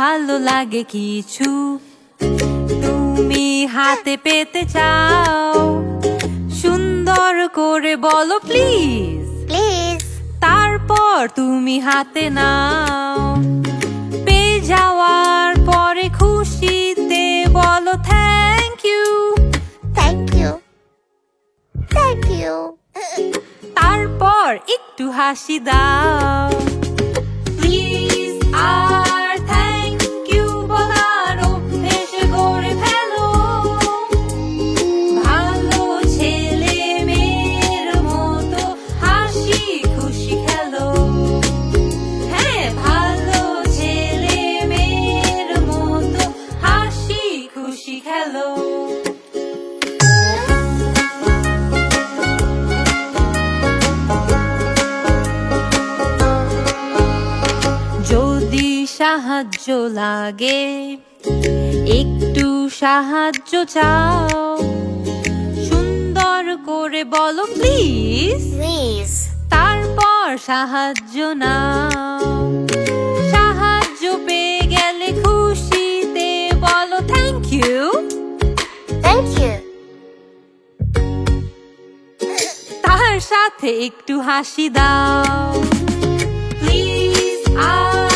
ভালো লাগে কিছু তুমি হাতে পেতে চাও, সুন্দর করে বলো প্লিজ। প্লিজ। তারপর তুমি হাতে নাও, পেয়ে যাওয়ার পরে খুশিতে বলো thank you. Thank you. Thank you. তারপর একটু হাসি দাও, প্লিজ আর থ্যাংক ইউ বলার অভ্যেস গড়ে ফেলো। ভালো ছেলে মেয়ের মতো হাসি খুশি খেলো। হ্যাঁ, ভালো ছেলে মেয়ের মতো হাসি খুশি খেলো। যদি সাহায্য লাগে, একটু সাহায্য চাও, সুন্দর করে বলো প্লিজ। প্লিজ। তারপর সাহায্য নাও, সাহায্য পেয়ে গেলে খুশিতে বলো থ্যাংক ইউ। Thank you. তার সাথে একটু হাসি দাও, প্লিজ আর